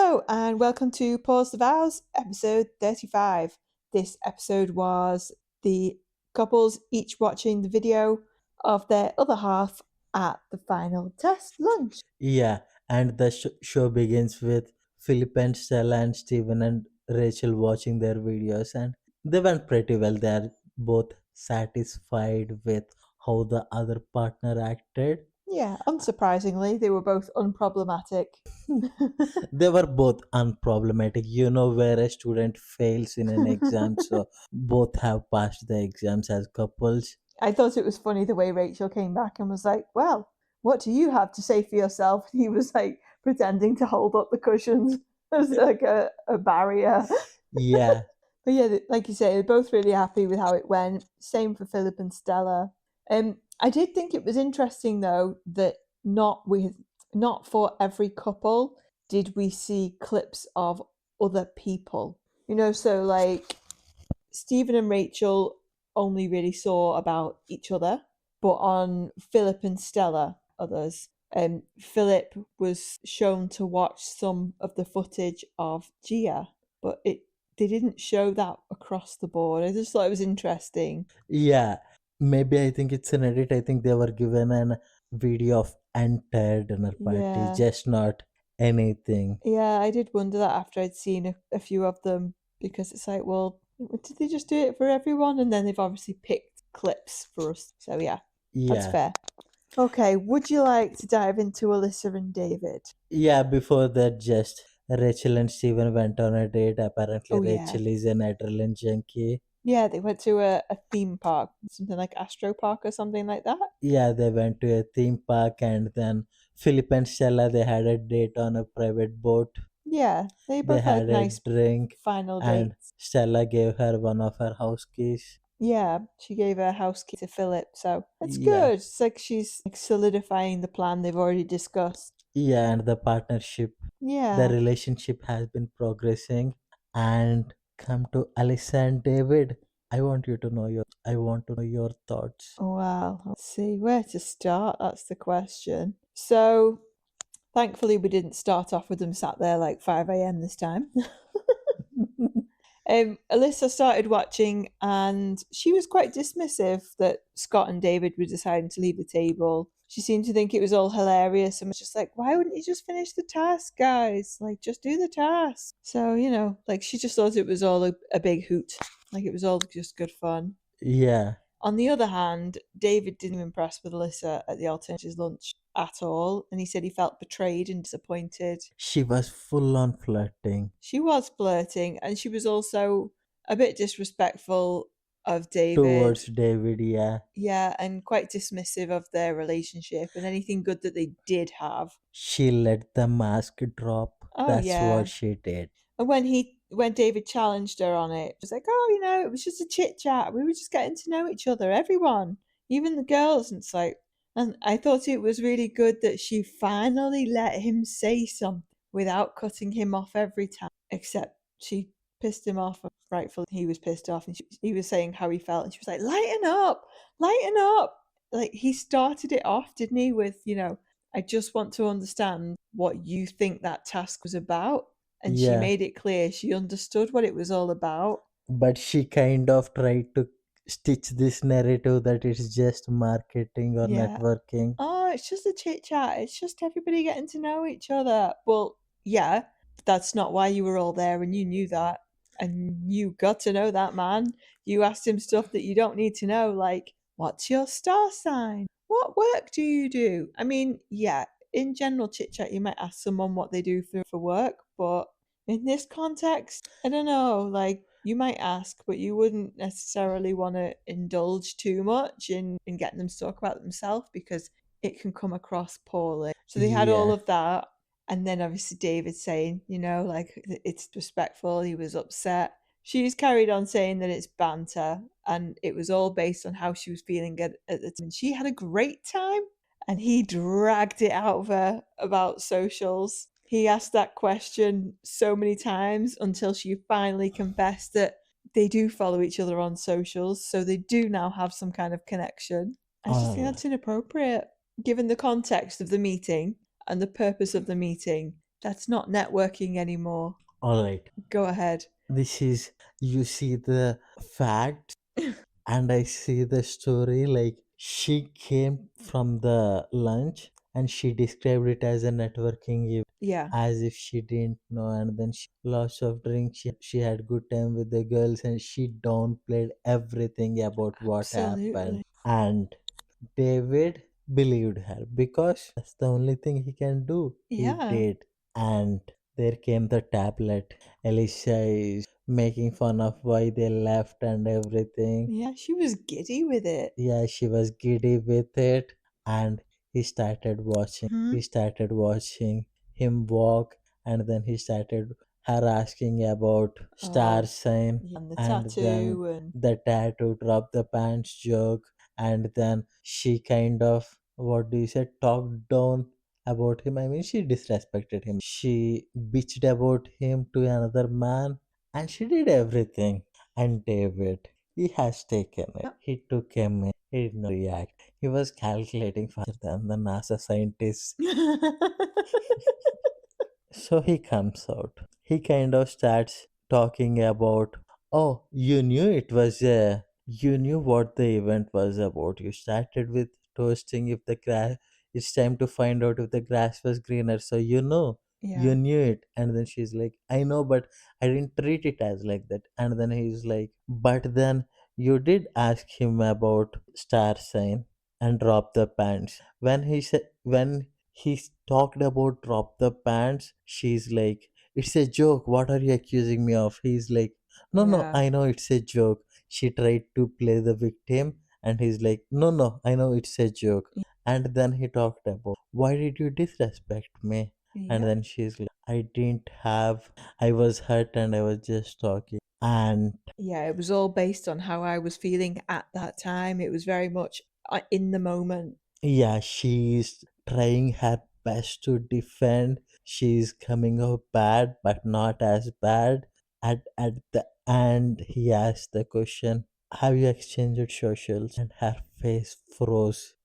Hello and welcome to Pause the Vows, episode 35. This episode was the couples each watching the video of their other half at the final test lunch. Yeah, and the show begins with Philip and Stella and Steven and Rachel watching their videos, and they went pretty well. They are both satisfied with how the other partner acted. Yeah, unsurprisingly, they were both unproblematic. They were both unproblematic. You know, where a student fails in an exam, so both have passed the exams as couples. I thought it was funny the way Rachel came back and was like, well, what do you have to say for yourself? And he was like pretending to hold up the cushions as like a barrier. Yeah, But yeah, like you say, they're both really happy with how it went. Same for Philip and Stella. I did think it was interesting though that not for every couple did we see clips of other people. So like Stephen and Rachel only really saw about each other, but on Philip and Stella, others, Philip was shown to watch some of the footage of Gia, but they didn't show that across the board. I just thought it was interesting. yeah. Maybe I think it's an edit. I think they were given an video of entire dinner party, Yeah, just not anything. yeah, I did wonder that after I'd seen a few of them because it's like, well, did they just do it for everyone? And then they've obviously picked clips for us. So yeah, that's Yeah. fair. Okay, would you like to dive into Alyssa and David? Yeah, before that, just Rachel and Steven went on a date. Apparently, Oh yeah. Rachel is an adrenaline junkie. Yeah, they went to a theme park, something like Astro Park or something like that. Yeah, they went to a theme park, and then Philip and Stella, they had a date on a private boat. Yeah, they They both had had a nice drink, final and dates. Stella gave her one of her house keys. Yeah, she gave her house key to Philip, so that's Yeah. good. It's like she's like solidifying the plan they've already discussed. Yeah, and the partnership, the Yeah. relationship has been progressing. And come to Alyssa and David. I want to know your thoughts. Well, let's see where to start. That's the question. So, thankfully, we didn't start off with them sat there like 5 a.m. this time. Alyssa started watching and she was quite dismissive that Scott and David were deciding to leave the table. She seemed to think it was all hilarious and was just like, why wouldn't you just finish the task, guys? Like, just do the task. So, like she just thought it was all a big hoot. Like, it was all just good fun. Yeah, On the other hand, David didn't impress with Alyssa at the alternatives lunch at all, and he said he felt betrayed and disappointed. she was full on flirting She was flirting, and she was also a bit disrespectful of David. towards David. Yeah, Yeah, and quite dismissive of their relationship and anything good that they did have. she let the mask drop. Oh That's what yeah. she did. And when David challenged her on it, she was like, "Oh, it was just a chit chat. We were just getting to know each other, everyone, even the girls." And it's like, and I thought it was really good that she finally let him say something without cutting him off every time. Except she pissed him off, rightfully he was pissed off, and he was saying how he felt, and she was like, "Lighten up, lighten up." Like he started it off, didn't he? With I just want to understand what you think that task was about, and she Yeah, made it clear she understood what it was all about. but she kind of tried to stitch this narrative that it's just marketing or Yeah. networking. Oh, it's just a chit chat. It's just everybody getting to know each other. Well, yeah, that's not why you were all there, and you knew that. And you got to know that man. You asked him stuff that you don't need to know, like, what's your star sign? What work do you do? I mean, yeah, in general chit chat, you might ask someone what they do for work, but in this context, I don't know, like, you might ask, but you wouldn't necessarily want to indulge too much in getting them to talk about themselves because it can come across poorly. So they had all Yeah, of that. And then obviously David saying, like it's respectful, he was upset. She's carried on saying that it's banter and it was all based on how she was feeling at the time. She had a great time and he dragged it out of her about socials. He asked that question so many times until she finally confessed that they do follow each other on socials, so they do now have some kind of connection. I just think all that's inappropriate given the context of the meeting and the purpose of the meeting. That's not networking anymore. All right, Go ahead. this is, you see the facts, and I see the story. Like, she came from the lunch and she described it as a networking event, Yeah, as if she didn't know. And then she lots of drinks. She had good time with the girls, and she downplayed everything about what happened. absolutely. And David believed her because that's the only thing he can do. He Yeah. did. And there came the tablet. Alicia is making fun of why they left and everything. Yeah, she was giddy with it. Yeah, she was giddy with it. And he started watching. Hmm. He started watching him walk, and then he started her asking about star Oh, sign. yeah, and the And then tattoo and the tattoo drop the pants joke. And then she kind of, what do you say, talked down about him. I mean, she disrespected him. She bitched about him to another man, and she did everything. And David, he has taken it. yep. He took him in. He did not react. He was calculating faster than the NASA scientists. So he comes out. He kind of starts talking about, oh, you knew it was a, you knew what the event was about. You started with toasting if the grass, it's time to find out if the grass was greener. So you Yeah, knew it. And then she's like, I know, but I didn't treat it as like that. And then he's like, but then you did ask him about star sign and drop the pants. When he talked about drop the pants, she's like, it's a joke, what are you accusing me of? He's like, no, no, yeah, I know it's a joke. She tried to play the victim, and he's like, no, no, I know it's a joke. And then he talked about, why did you disrespect me? And yeah. then she's like, I didn't have, I was hurt and I was just talking. And Yeah, it was all based on how I was feeling at that time. It was very much in the moment. yeah, she's trying her best to defend. She's coming out bad, but not as bad. At the end, he asked the question, have you exchanged socials? And her face froze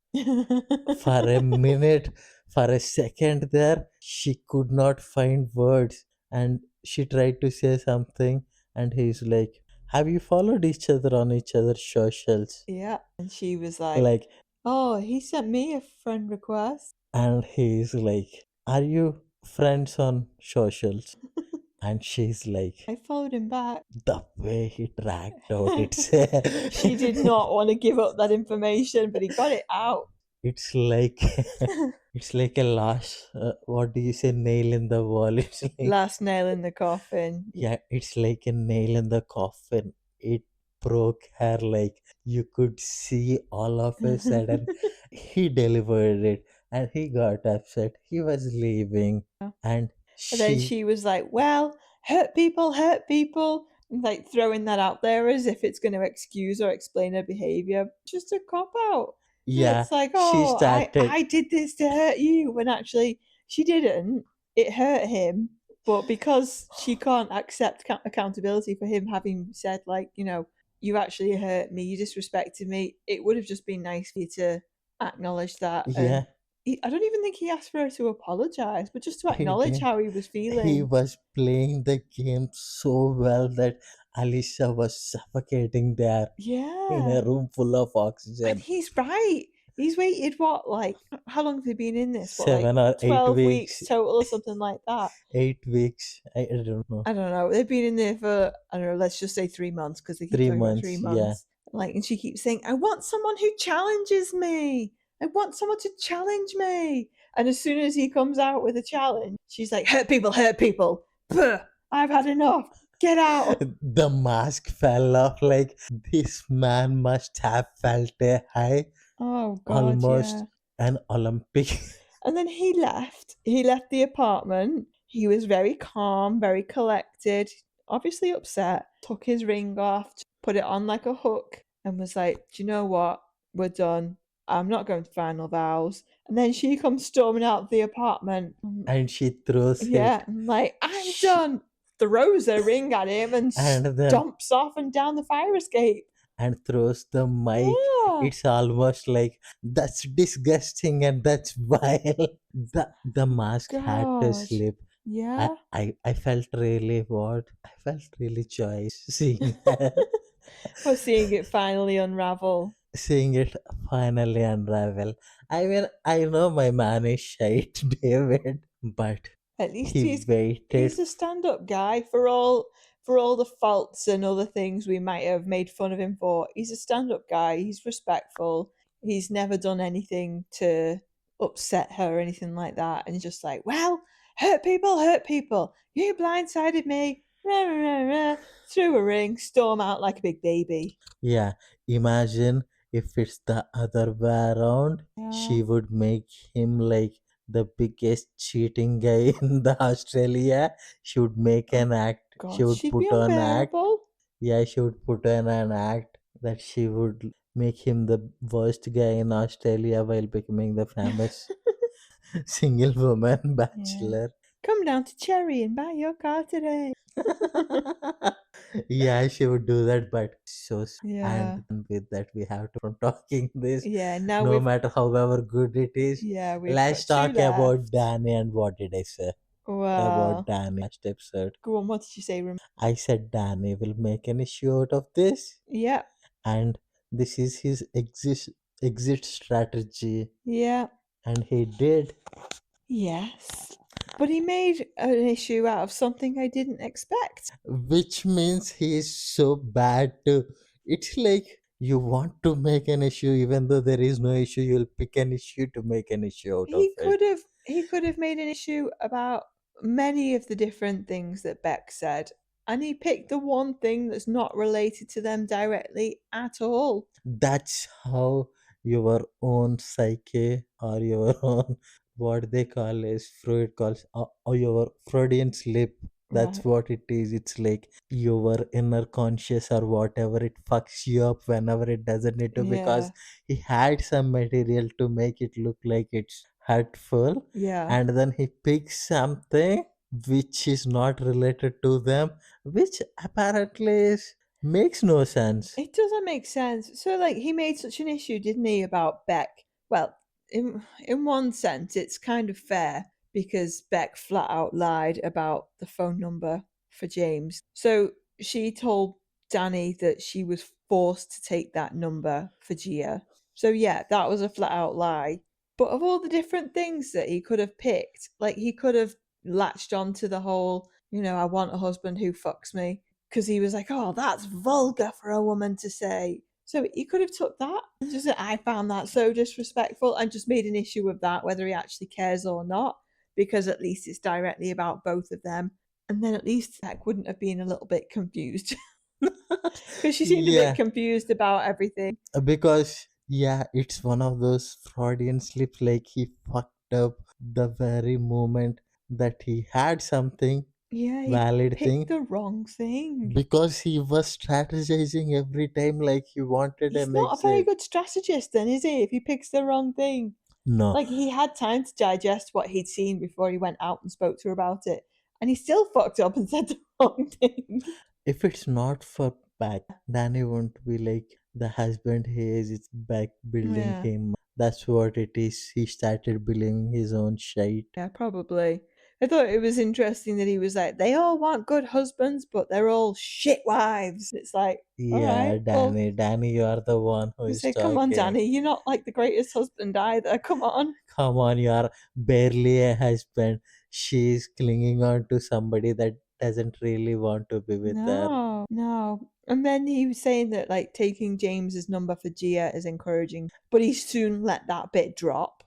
for a minute, for a second there. She could not find words, and she tried to say something. And he's like, have you followed each other on each other's socials? Yeah. And she was like, Like, oh, he sent me a friend request. and he's like, are you friends on socials? And she's like, I followed him back. the way he dragged out, She did not want to give up that information, but he got it out. it's like it's like a last, what do you say, nail in the wall. It's like, Last nail in the coffin. yeah, it's like a nail in the coffin. It broke her, like, you could see all of a sudden. He delivered it, and he got upset. He was leaving. And And then she, she was like, well, hurt people. And like throwing that out there as if it's going to excuse or explain her behavior. Just a cop out. yeah, It's like, she oh, started, I did this to hurt you. When actually she didn't. It hurt him. But because she can't accept accountability for him having said, like, you actually hurt me, you disrespected me, it would have just been nice for you to acknowledge that. And yeah, I don't even think he asked for her to apologize, but just to he acknowledge did. how he was He feeling. was playing the game so well that Alicia was suffocating there in a Yeah. room full of And oxygen. he's right. He's waited what, like, how long have they been in this? What, like 7 or 8 12 weeks, weeks total or something like that? 8 weeks, I don't know, I don't know. They've been in there for, I don't know, let's just say 3 months because they keep three talking about three months, yeah. months. Like, and she keeps saying, I want someone who challenges me. I want someone to challenge me. And as soon as he comes out with a challenge, she's like, hurt people, hurt people. Puh, I've had enough. Get out. The mask fell off. Like, this man must have felt a high, Oh, God, almost yeah. an Olympic. And then he left. He left the apartment. He was very calm, very collected, obviously upset. Took his ring off, put it on like a hook, and was like, do you know what? We're done. I'm not going to final vows. And then she comes storming out of the apartment. And she throws Yeah, it. I'm like, I'm She, done. Throws her ring at him and and then stomps off and down the fire escape. and throws the mic. Yeah. It's almost like, that's disgusting and that's vile. The mask had to God. slip. Yeah. I felt really what? I felt really joy seeing her, Or seeing it finally unravel. seeing it finally unravel. I mean, I know my man is shite, David, but At least he he's waited. a stand-up guy for all the faults and other things we might have made fun of him for. He's a stand-up guy. He's respectful. He's never done anything to upset her or anything like that. And he's just like, well, hurt people, hurt people. You blindsided me. Rah, rah, rah, rah. Threw a ring, storm out like a big baby. Yeah, imagine if it's the other way around, Yeah. she would make him like the biggest cheating guy in the Australia. She would make Oh an act. She God, would she'd be put on act. unbearable. Yeah, she would put on an act that she would make him the worst guy in Australia while becoming the famous single woman Yeah. bachelor. Come down to Cherry and buy your car today. Yeah, she would do that, but Yeah. and with that we have to from talking this, Yeah, now no we've matter however good it is. yeah, we've Let's got two talk about left. Danny and what did I say about Well, Danny last episode. go on, what did you say? I said Danny will make an issue out of this, Yeah, and this is his exit strategy, yeah, and he did. yes. But he made an issue out of something I didn't expect. Which means he is so bad too. It's like you want to make an issue even though there is no issue, you'll pick an issue to make an issue out of it. He could have made an issue about many of the different things that Beck said, and he picked the one thing that's not related to them directly at all. That's how your own psyche or your own what they call is Freud calls or your Freudian slip. That's Right. what it is. It's like your inner conscious or whatever, it fucks you up whenever it doesn't need to, because Yeah. he had some material to make it look like it's hurtful, Yeah. and then he picks something which is not related to them, which apparently makes no sense. It doesn't make sense. So, like, he made such an issue, didn't he, about Beck? Well, in one sense, it's kind of fair because Beck flat out lied about the phone number for James. So she told Danny that she was forced to take that number for Gia. So yeah, that was a flat out lie. But of all the different things that he could have picked, like he could have latched on to the whole, I want a husband who fucks me, because he was like, "Oh, that's vulgar for a woman to say." So he could have took that and just said, "I found that so disrespectful," and just made an issue of that, whether he actually cares or not, because at least it's directly about both of them. And then at least Zach wouldn't have been a little bit confused because she seemed a bit Yeah, confused about everything. because yeah, it's one of those Freudian slips, like he fucked up the very moment that he had something Yeah, he valid picked thing, the wrong thing. because he was strategizing every time like he wanted He's an not a very exit. good strategist, then, is he? If he picks the wrong thing. No, Like, he had time to digest what he'd seen before he went out and spoke to her about it. And he still fucked up and said the wrong thing. if it's not for back, Danny won't be like the husband he is. It's back building Yeah, him. That's what it is. He started believing his own shit. yeah, probably. I thought it was interesting that he was like, they all want good husbands, but they're all shit wives. It's like, all Yeah, right, well, Danny, you are the one who I is say, come on, talking. Danny, you're not like the greatest husband either. Come on. Come on, you are barely a husband. She's clinging on to somebody that doesn't really want to be with her. No, no. And then he was saying that like taking James's number for Gia is encouraging, but he soon let that bit drop.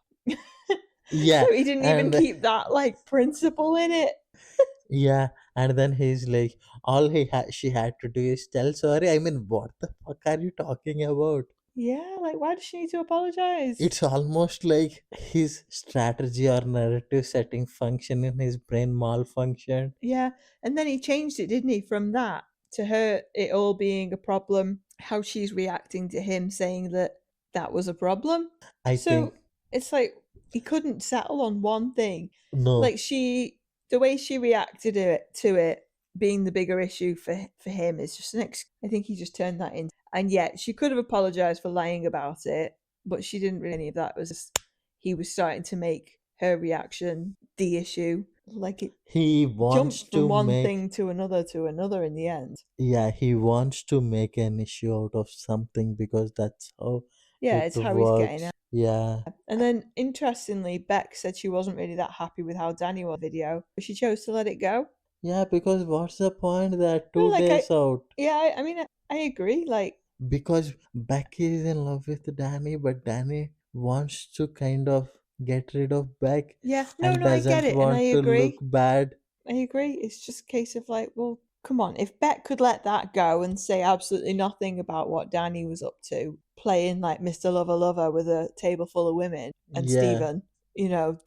Yeah, So he didn't even and keep that like principle in it. yeah, and then he's like, all she had to do is tell sorry. I mean, what the fuck are you talking about? Yeah, like why does she need to apologize? It's almost like his strategy or narrative setting function in his brain malfunctioned. Yeah, and then he changed it, didn't he, from that to her it all being a problem, how she's reacting to him saying that that was a problem. I So think it's like he couldn't settle on one thing. no. Like the way she reacted to it being the bigger issue for him is just I think he just turned that in. And yet she could have apologized for lying about it, but she didn't really any of that. It was just, he was starting to make her reaction the issue. Like it He jumped wants from to one make, thing to another in the end. yeah, he wants to make an issue out of something because that's how Yeah, it it's how he's getting works. out. Yeah. And then, interestingly, Beck said she wasn't really that happy with how Danny was in the video, but she chose to let it go. Yeah, because what's the point that No, two like days out? I mean, I agree. Like, Because Becky is in love with Danny, but Danny wants to kind of get rid of Beck yeah, and no, I get doesn't it, and I want to look agree. bad. I agree. It's just a case of like, well, come on. If Beck could let that go and say absolutely nothing about what Danny was up to, playing like Mr. Lover Lover with a table full of women and Yeah, Stephen,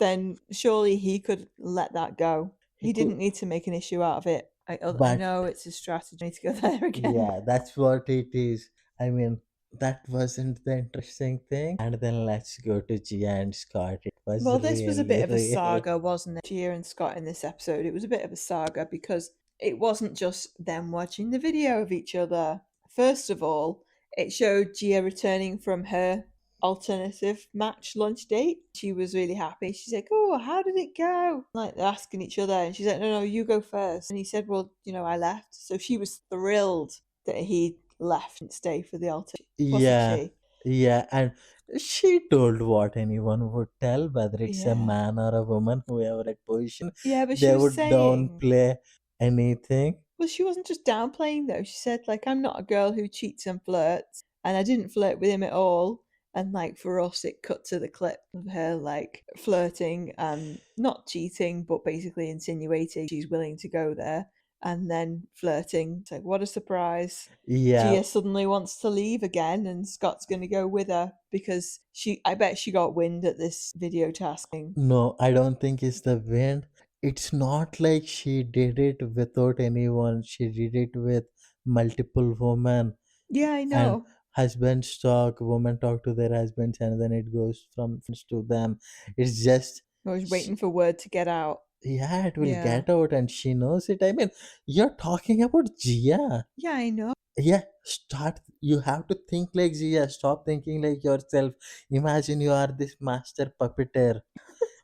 then surely he could let that go. he He could, didn't need to make an issue out of it. I but know it's a strategy to go there again. yeah, that's what it is. I mean, that wasn't the interesting thing. And then let's go to Gia and Scott. It was Well, this was a bit really of a real. saga, wasn't it? Gia and Scott in this episode. It was a bit of a saga because it wasn't just them watching the video of each other. First of all, it showed Gia returning from her alternative match lunch date. She was really happy. She's like, "Oh, how did it go?" Like they're asking each other, and she's like, "No, no, you go first." And he said, "Well, I left." So she was thrilled that he left and stay for the alternative, wasn't Yeah, she? yeah, and she told what anyone would tell, whether it's a Yeah. man or a woman, whoever at position, Yeah, but she they was would saying downplay anything. Well, she wasn't just downplaying though. She said, like, I'm not a girl who cheats and flirts, and I didn't flirt with him at all. And like for us, it cut to the clip of her like flirting and not cheating, but basically insinuating she's willing to go there, and then flirting. It's like, what a surprise! Yeah, Gia suddenly wants to leave again, and Scott's going to go with her because I bet she got wind at this video tasking. no, I don't think it's the wind. It's not like she did it without anyone. She did it with multiple women, Yeah, I and know. husbands talk, women talk to their husbands, and then it goes from to them. It's just, I was she, waiting for word to get out. yeah, it will Yeah. get out, and she knows it. I mean, you're talking about Gia. Yeah, I know. Yeah, start. You have to think like Gia. Stop thinking like yourself. Imagine you are this master puppeteer.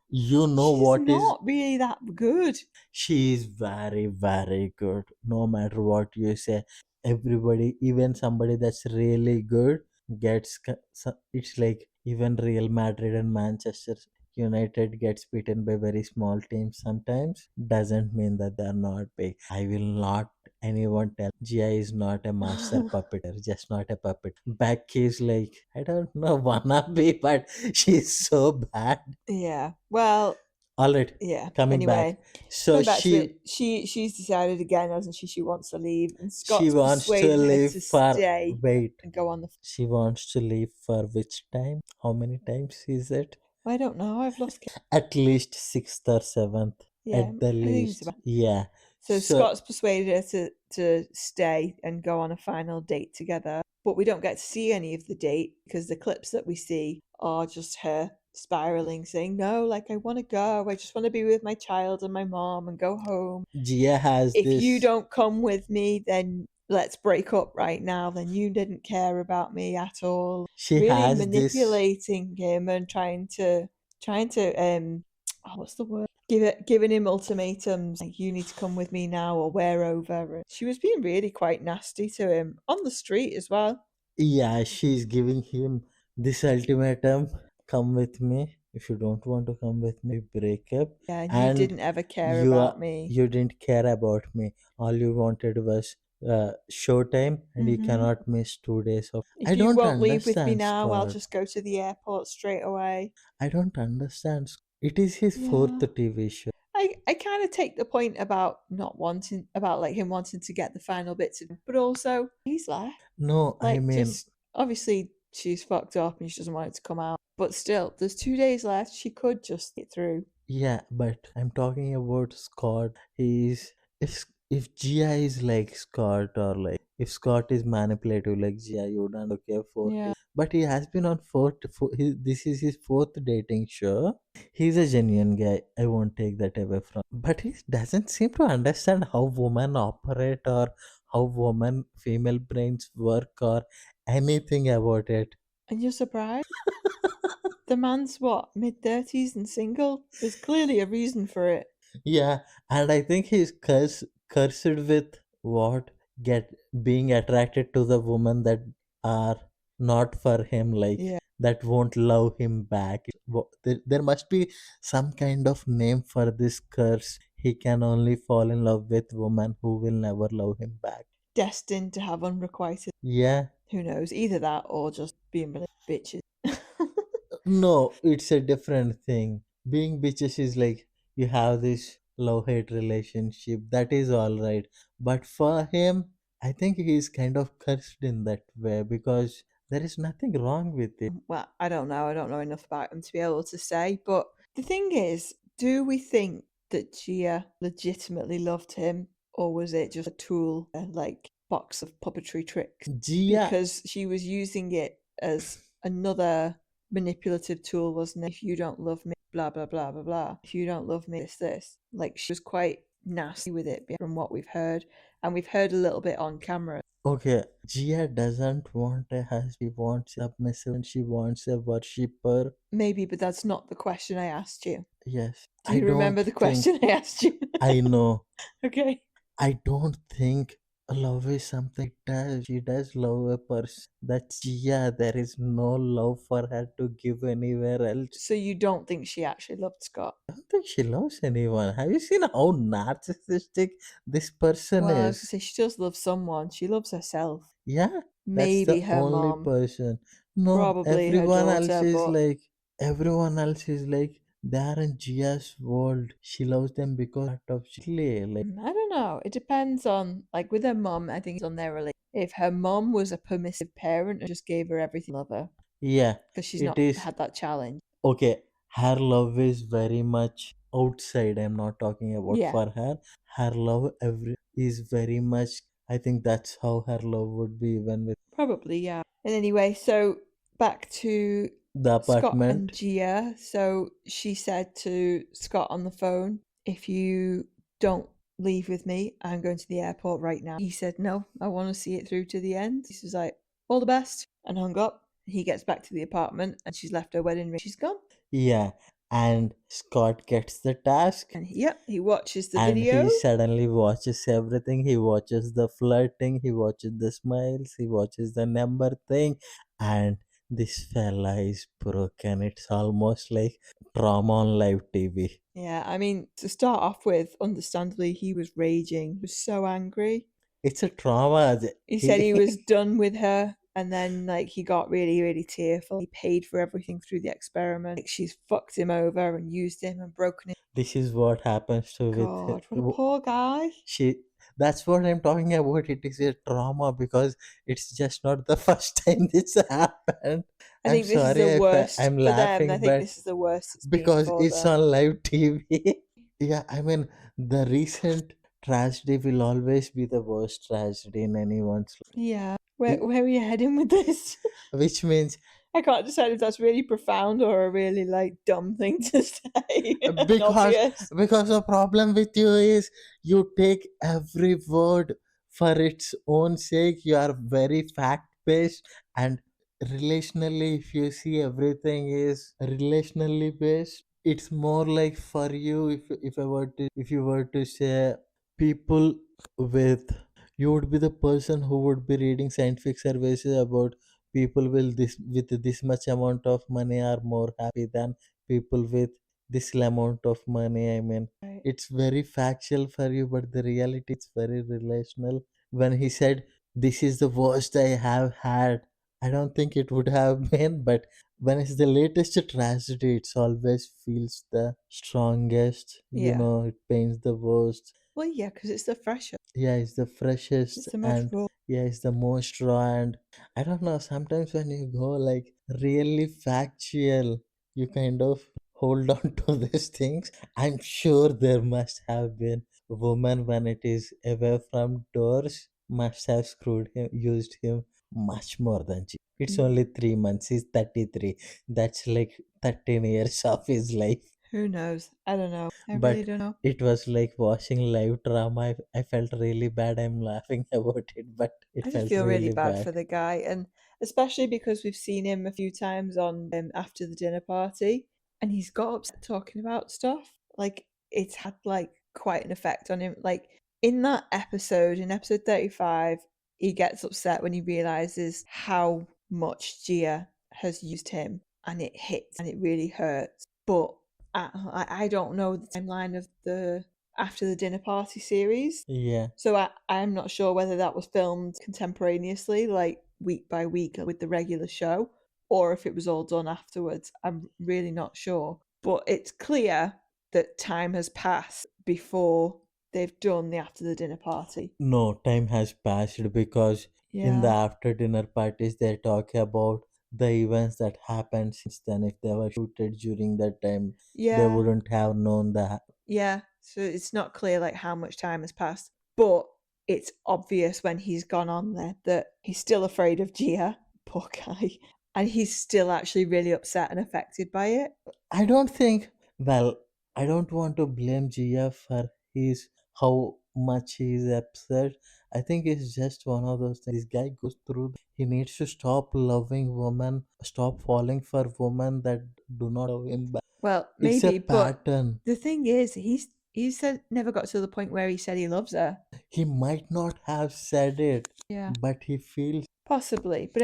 You know She's what is. not really that good. She is very, very good. No matter what you say, everybody, even somebody that's really good, gets. It's like even Real Madrid and Manchester United gets beaten by very small teams sometimes. Doesn't mean that they're not big. I will not anyone tell Gia is not a master puppeteer, just not a puppet. Beck is like, I don't know, wanna be, but she's so bad. Yeah. Well, All right, yeah. coming back. Anyway, So going back to she it, she's decided again, hasn't she? She wants to leave, and she Scott's wants to persuaded her leave to for, stay wait. and go on the. She wants to leave for which time? How many times is it? I don't know. I've lost. At least sixth or seventh. Yeah, At the I think it's least. about. Yeah. So So Scott's persuaded her to stay and go on a final date together, but we don't get to see any of the date because the clips that we see are just her spiraling, saying, "No, like I want to go. I just want to be with my child and my mom and go home. Gia has If you this, don't come with me, then let's break up right now. Then you didn't care about me at all." she Really has this, manipulating him and trying to what's the word? Giving him ultimatums like you need to come with me now or we're over. She was being really quite nasty to him on the street as well. yeah, she's giving him this ultimatum, come with me. If you don't want to come with me, break up. Yeah, and you And didn't ever care you about are, me. you didn't care about me. All you wanted was showtime, and you Hmm. cannot miss 2 days of. I If you don't won't leave with me understand now, I'll Scott. just go to the airport straight away. I don't understand. It is his fourth Yeah. TV show. I kind of take the point about not wanting about like him wanting to get the final bits of, but also he's left. No, I Like mean, just obviously she's fucked up and she doesn't want it to come out. But still, there's 2 days left. She could just get through. yeah, but I'm talking about Scott. He's, if Gia is like Scott, or like if Scott is manipulative like Gia, you don't okay for Yeah. his. But he has been on this is his fourth dating show. He's a genuine guy. I won't take that away from. But he doesn't seem to understand how women operate, or how women female brains work, or anything about it. And you're surprised? The man's what, mid 30s and single? There's clearly a reason for it. Yeah, and I think he's cursed with what get being attracted to the woman that are not for him, like Yeah. that won't love him back. There must be some kind of name for this curse. He can only fall in love with woman who will never love him back. Destined to have unrequited. Yeah, Who knows? Either that or just being really bitches. no, it's a different thing. Being bitches is like you have this love hate relationship. That is all right. But for him, I think he is kind of cursed in that way because there is nothing wrong with it. Well, I don't know. I don't know enough about him to be able to say. But the thing is, do we think that Gia legitimately loved him, or was it just a tool, like box of puppetry tricks? Gia, Because she was using it as another manipulative tool, wasn't it? If you don't love me, blah blah blah blah blah. If you don't love me, this. Like she was quite nasty with it from what we've heard, and we've heard a little bit on camera. okay, Gia doesn't want a husband. She wants a submissive and she wants a worshipper. Maybe, but that's not the question I asked you. Yes, Do I you don't remember the think question I asked you? I know. Okay. I don't think love is something does. She does love a person. That's Gia. There is no love for her to give anywhere else. So you don't think she actually loved Scott? I don't think she loves anyone. Have you seen how narcissistic this person Well, I was gonna is? say she does love someone. She loves herself. Yeah, that's Maybe the her only mom, person. No, probably her daughter, but everyone else is like they're in Gia's world. She loves them because part of Chile. Like I don't know. It depends on, like, with her mom, I think it's on their relationship. If her mom was a permissive parent and just gave her everything, love her yeah, because she's it not is. had that challenge. Okay, her love is very much outside. I'm not talking about Yeah, for her. Her love every is very much. I think that's how her love would be even with probably, yeah. And anyway, so back to the Scott and apartment. Gia. So she said to Scott on the phone, if you don't leave with me, I'm going to the airport right now. He said, no, I want to see it through to the end. He was like, all the best, and hung up. He gets back to the apartment and she's left her wedding ring. She's gone. Yeah, and Scott gets the task, And yep, he watches the and video. he suddenly watches everything. He watches the flirting. He watches the smiles. He watches the number thing, and this fella is broken. It's almost like trauma on live TV. Yeah, I mean, to start off with, understandably, he was raging. He was so angry. It's a trauma. He said he was He done with her, and then like he got really, really tearful. He paid for everything through the experiment. Like, she's fucked him over and used him and broken his this is what happens to God, what a with poor guy. she. That's what I'm talking about. It is a trauma because it's just not the first time this happened. I I'm think this is sorry the if worst I'm for them. I laughing, think but this is the worst it's been because for it's them. on live TV. Yeah, I mean, the recent tragedy will always be the worst tragedy in anyone's Yeah. life. Where are you heading with this? Which means I can't decide if that's really profound or a really like dumb thing to say and because obvious. the problem with you is you take every word for its own sake. You are very fact based, and relationally, if you see everything is relationally based, it's more like for you. If I were to if you were to say people with, you would be the person who would be reading scientific surveys about people with this much amount of money are more happy than people with this amount of money. I mean, Right. it's very factual for you, but the reality it's very relational. When he said this is the worst I have had, I don't think it would have been, but when it's the latest tragedy, it's always feels the strongest. Yeah. It pains the worst. Well, yeah, because it's the fresher. Yeah, it's the freshest, It's the most and raw. yeah, it's the most raw. And I don't know, sometimes when you go like really factual, you kind of hold on to these things. I'm sure there must have been women when it is away from doors must have screwed him, used him much more than she. It's Mm. only 3 months. He's 33. That's like 13 years of his life. Who knows? I don't know. I really But don't know. it was like watching live drama. I felt really bad. I'm laughing about it, but it I just felt feel really really bad for bad. the guy, and especially because we've seen him a few times on after the dinner party, and he's got upset talking about stuff. Like it's had like quite an effect on him. Like in that episode, in episode 35, he gets upset when he realizes how much Gia has used him, and it hits and it really hurts. But I don't know the timeline of the After the Dinner Party series. Yeah. So I'm not sure whether that was filmed contemporaneously, like week by week with the regular show, or if it was all done afterwards. I'm really not sure. But it's clear that time has passed before they've done the After the Dinner Party. No, time has passed because in the Yeah. after dinner parties they talk about the events that happened since then. If they were shooted during that time, they Yeah. wouldn't have known that. Yeah. So it's not clear like how much time has passed. But it's obvious when he's gone on there that he's still afraid of Gia, poor guy, and he's still actually really upset and affected by it. I don't think. Well, I don't want to blame Gia for his how much he is upset. I think it's just one of those things. This guy goes through. He needs to stop loving women, stop falling for women that do not love him back. Well, It's a maybe, but pattern. the thing is, he said never got to the point where he said he loves her. He might not have said it, Yeah. but he feels. Possibly, but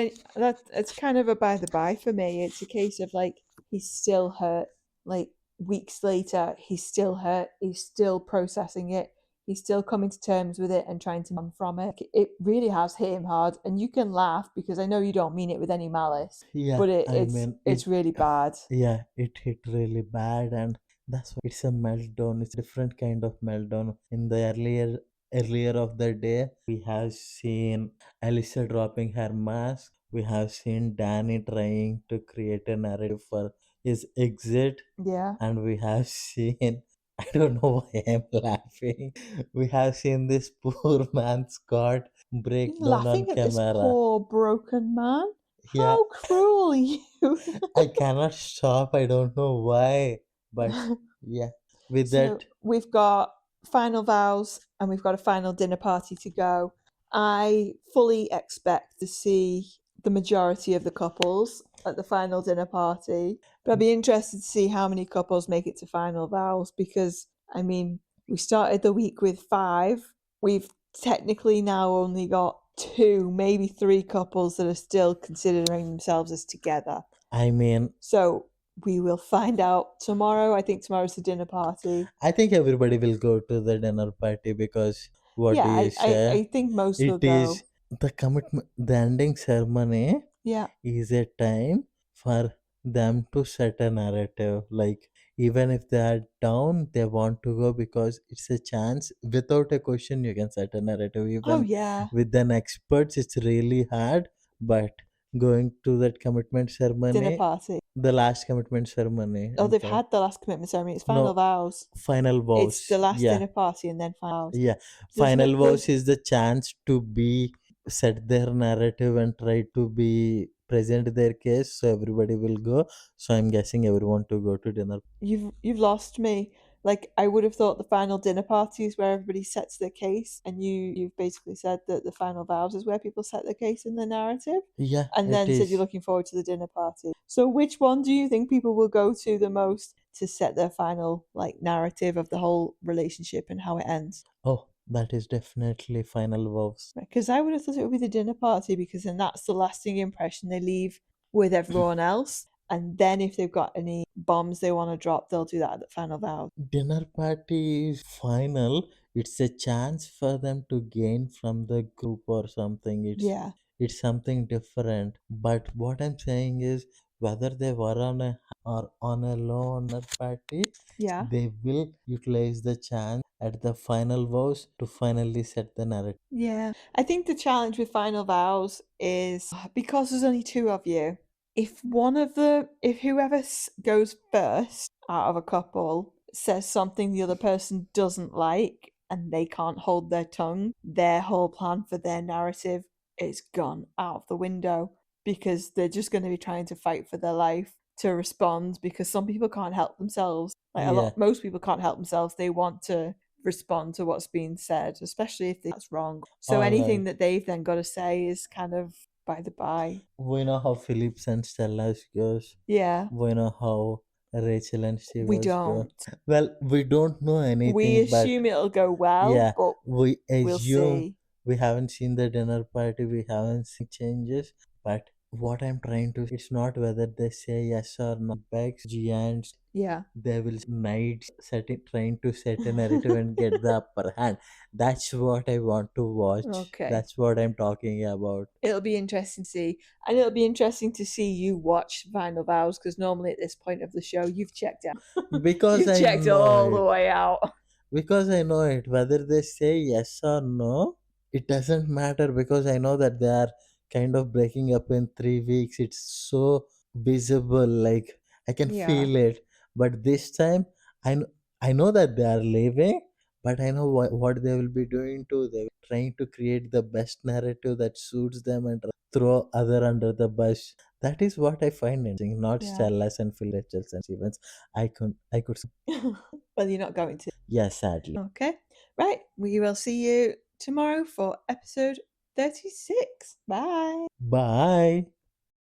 it's kind of a by the by for me. It's a case of like he's still hurt. Like weeks later, he's still hurt. He's still processing it. He's still coming to terms with it and trying to move on from it. It really has hit him hard, and you can laugh because I know you don't mean it with any malice, Yeah, but I mean it's it. really bad. Yeah, it hit really bad, and that's why it's a meltdown. It's a different kind of meltdown. In the earlier of the day, we have seen Alicia dropping her mask. We have seen Danny trying to create a narrative for his exit, Yeah, and we have seen. I don't know why I'm laughing. We have seen this poor man Scott break he's down on laughing at this camera. poor broken man. Yeah, How cruel are you! I cannot stop. I don't know why. But yeah, with So that, we've got final vows and we've got a final dinner party to go. I fully expect to see the majority of the couples at the final dinner party, but I'd be interested to see how many couples make it to final vows because, I mean, we started the week with 5. We've technically now only got 2, maybe 3 couples that are still considering themselves as together. I mean, So we will find out tomorrow. I think tomorrow's the dinner party. I think everybody will go to the dinner party because what Yeah, do you say? I think most will It is go. the commitment, the ending ceremony Yeah. is a time for them to set a narrative. Like, even if they are down, they want to go because it's a chance. Without a question, you can set a narrative. Oh, Even yeah. with an experts, it's really hard. But going to that commitment Dinner ceremony, party. the last commitment ceremony, Oh, I'm they've sorry. had the last commitment ceremony. It's final No, vows. final It's the vows. last Yeah, dinner party and then finals. yeah. There's no Final vows there's is the chance to be set their narrative and try to be present their case, so everybody will go. So I'm guessing everyone to go to dinner. you've lost me. Like I would have thought the final dinner party is where everybody sets their case, and you've basically said that the final vows is where people set their case in the narrative, Yeah, and it then said you're is. looking forward to the dinner party. So which one do you think people will go to the most to set their final like narrative of the whole relationship and how it ends? Oh, that is definitely final vows. Because I would have thought it would be the dinner party because then that's the lasting impression they leave with everyone else. And then if they've got any bombs they want to drop, they'll do that at the final vow. Dinner party is final. It's a chance for them to gain from the group or something. Yeah. It's something different. But what I'm saying is whether they were on a or on a low dinner party, Yeah. they will utilize the chance at the final vows to finally set the narrative. Yeah. I think the challenge with final vows is because there's only 2 of you, if whoever goes first out of a couple says something the other person doesn't like and they can't hold their tongue, their whole plan for their narrative is gone out of the window because they're just going to be trying to fight for their life to respond because some people can't help themselves. Like Yeah, most people can't help themselves. They want to respond to what's being said, especially if that's wrong. So all anything right. that they've then got to say is kind of by the by. We know how Phillips and Stella's goes. Yeah. We know how Rachel and We Shiva's show. don't. Well, we don't know We anything, but assume it'll go well, yeah, but we we'll assume see. we haven't seen the dinner party, we haven't seen changes. But what I'm trying to, it's not whether they say yes or no. Begs giants, Yeah. they will knights setting trying to set a narrative and get the upper hand. That's what I want to watch. Okay. That's what I'm talking about. It'll be interesting to see. And it'll be interesting to see you watch Final Vows because normally at this point of the show, you've checked out. Because You've I checked know all the it. way out. Because I know it. Whether they say yes or no, it doesn't matter because I know that they are kind of breaking up in 3 weeks. It's so visible, like I can Yeah. feel it. But this time, I know that they are leaving, but I know what they will be doing too. They will trying to create the best narrative that suits them and throw other under the bus. That is what I find interesting. Not Yeah. Stellas and Phil Rachels and Stevens. I could Well, you're not going to. yes, sadly. Okay. Right. We will see you tomorrow for episode 36. Bye. Bye.